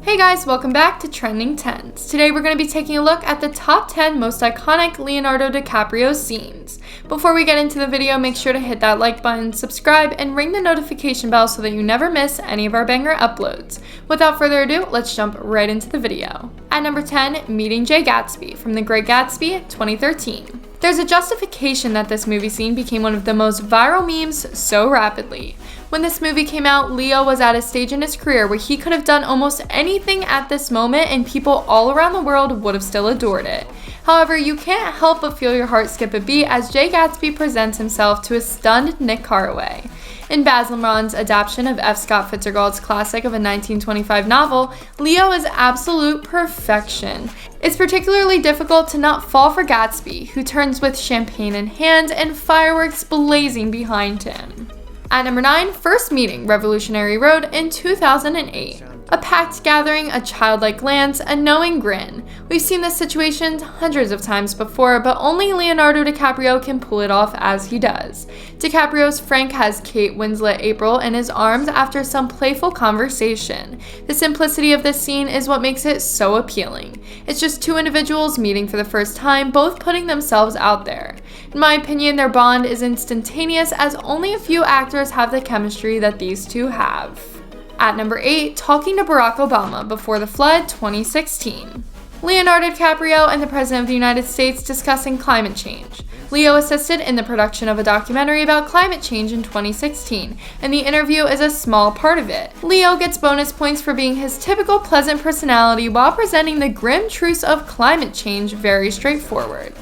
Hey guys, welcome back to Trending 10s. Today we're going to be taking a look at the top 10 most iconic Leonardo DiCaprio scenes. Before we get into the video, make sure to hit that like button, subscribe, and ring the notification bell so that you never miss any of our banger uploads. Without further ado, let's jump right into the video. At number 10, Meeting Jay Gatsby from The Great Gatsby, 2013. There's a justification that this movie scene became one of the most viral memes so rapidly. When this movie came out, Leo was at a stage in his career where he could have done almost anything at this moment and people all around the world would have still adored it. However, you can't help but feel your heart skip a beat as Jay Gatsby presents himself to a stunned Nick Carraway. In Baz Luhrmann's adaptation of F. Scott Fitzgerald's classic of a 1925 novel, Leo is absolute perfection. It's particularly difficult to not fall for Gatsby, who turns with champagne in hand and fireworks blazing behind him. At number 9, First Meeting, Revolutionary Road in 2008. A packed gathering, a childlike glance, a knowing grin. We've seen this situation hundreds of times before, but only Leonardo DiCaprio can pull it off as he does. DiCaprio's Frank has Kate Winslet April in his arms after some playful conversation. The simplicity of this scene is what makes it so appealing. It's just two individuals meeting for the first time, both putting themselves out there. In my opinion, their bond is instantaneous as only a few actors have the chemistry that these two have. At number 8, Talking to Barack Obama Before the Flood, 2016. Leonardo DiCaprio and the President of the United States discussing climate change. Leo assisted in the production of a documentary about climate change in 2016, and the interview is a small part of it. Leo gets bonus points for being his typical pleasant personality while presenting the grim truths of climate change very straightforward.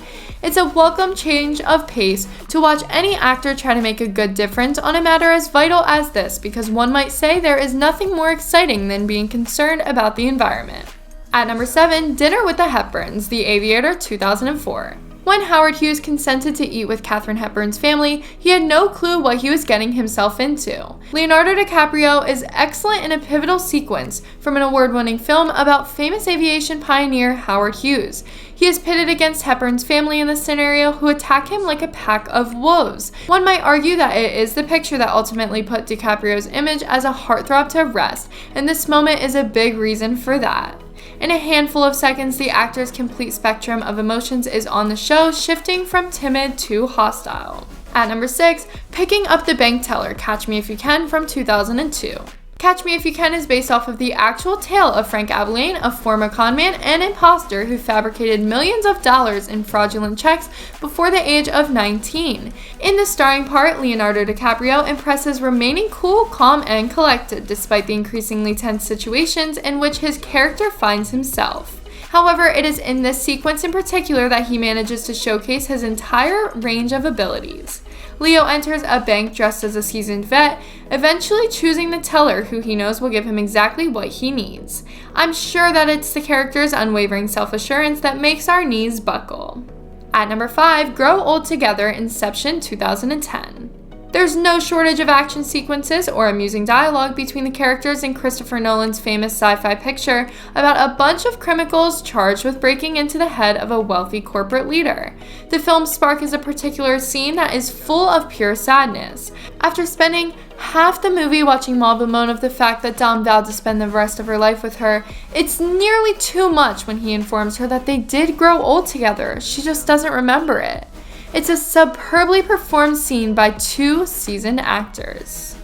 It's a welcome change of pace to watch any actor try to make a good difference on a matter as vital as this, because one might say there is nothing more exciting than being concerned about the environment. At number 7, Dinner with the Hepburns, The Aviator, 2004. When Howard Hughes consented to eat with Katharine Hepburn's family, he had no clue what he was getting himself into. Leonardo DiCaprio is excellent in a pivotal sequence from an award-winning film about famous aviation pioneer Howard Hughes. He is pitted against Hepburn's family in this scenario, who attack him like a pack of wolves. One might argue that it is the picture that ultimately put DiCaprio's image as a heartthrob to rest, and this moment is a big reason for that. In a handful of seconds, the actor's complete spectrum of emotions is on the show, shifting from timid to hostile. At number 6, Picking Up the Bank Teller, Catch Me If You Can from 2002. Catch Me If You Can is based off of the actual tale of Frank Abilene, a former conman and imposter who fabricated millions of dollars in fraudulent checks before the age of 19. In the starring part, Leonardo DiCaprio impresses remaining cool, calm, and collected despite the increasingly tense situations in which his character finds himself. However, it is in this sequence in particular that he manages to showcase his entire range of abilities. Leo enters a bank dressed as a seasoned vet, eventually choosing the teller who he knows will give him exactly what he needs. I'm sure that it's the character's unwavering self-assurance that makes our knees buckle. At number 5, Grow Old Together, Inception, 2010. There's no shortage of action sequences or amusing dialogue between the characters in Christopher Nolan's famous sci-fi picture about a bunch of criminals charged with breaking into the head of a wealthy corporate leader. The film's spark is a particular scene that is full of pure sadness. After spending half the movie watching Maud bemoan of the fact that Dom vowed to spend the rest of her life with her, it's nearly too much when he informs her that they did grow old together. She just doesn't remember it. It's a superbly performed scene by two seasoned actors.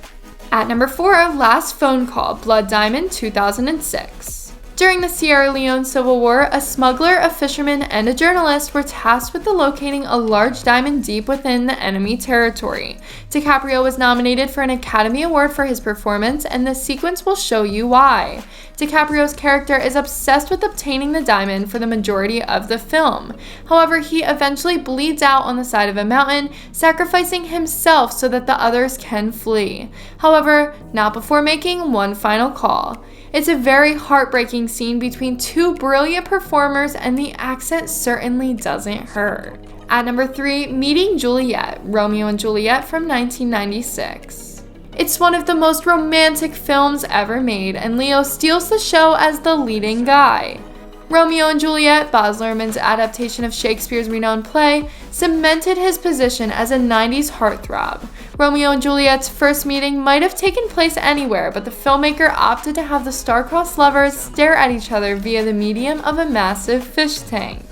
At number 4, Last Phone Call, Blood Diamond, 2006. During the Sierra Leone Civil War, a smuggler, a fisherman, and a journalist were tasked with locating a large diamond deep within the enemy territory. DiCaprio was nominated for an Academy Award for his performance, and this sequence will show you why. DiCaprio's character is obsessed with obtaining the diamond for the majority of the film. However, he eventually bleeds out on the side of a mountain, sacrificing himself so that the others can flee. However, not before making one final call. It's a very heartbreaking scene between two brilliant performers, and the accent certainly doesn't hurt. At number 3, Meeting Juliet, Romeo and Juliet from 1996. It's one of the most romantic films ever made, and Leo steals the show as the leading guy. Romeo and Juliet, Baz Luhrmann's adaptation of Shakespeare's renowned play, cemented his position as a 90s heartthrob. Romeo and Juliet's first meeting might have taken place anywhere, but the filmmaker opted to have the star-crossed lovers stare at each other via the medium of a massive fish tank.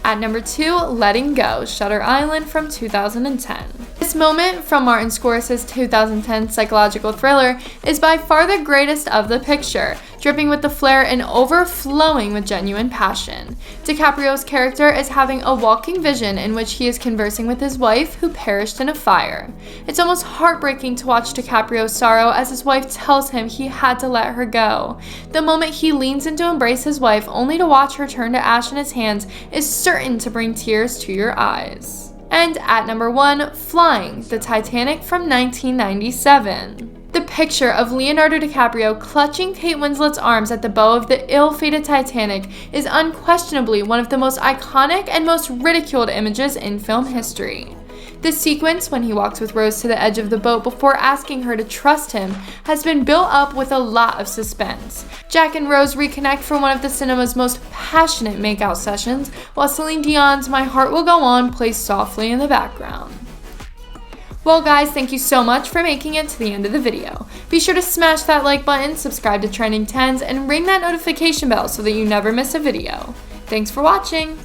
At number 2, Letting Go, Shutter Island from 2010. This moment from Martin Scorsese's 2010 psychological thriller is by far the greatest of the picture, dripping with the flair and overflowing with genuine passion. DiCaprio's character is having a walking vision in which he is conversing with his wife who perished in a fire. It's almost heartbreaking to watch DiCaprio's sorrow as his wife tells him he had to let her go. The moment he leans in to embrace his wife only to watch her turn to ash in his hands is certain to bring tears to your eyes. And at number 1, Flying, the Titanic from 1997. The picture of Leonardo DiCaprio clutching Kate Winslet's arms at the bow of the ill-fated Titanic is unquestionably one of the most iconic and most ridiculed images in film history. This sequence, when he walks with Rose to the edge of the boat before asking her to trust him, has been built up with a lot of suspense. Jack and Rose reconnect for one of the cinema's most passionate makeout sessions, while Celine Dion's My Heart Will Go On plays softly in the background. Well guys, thank you so much for making it to the end of the video. Be sure to smash that like button, subscribe to Trending 10s, and ring that notification bell so that you never miss a video. Thanks for watching!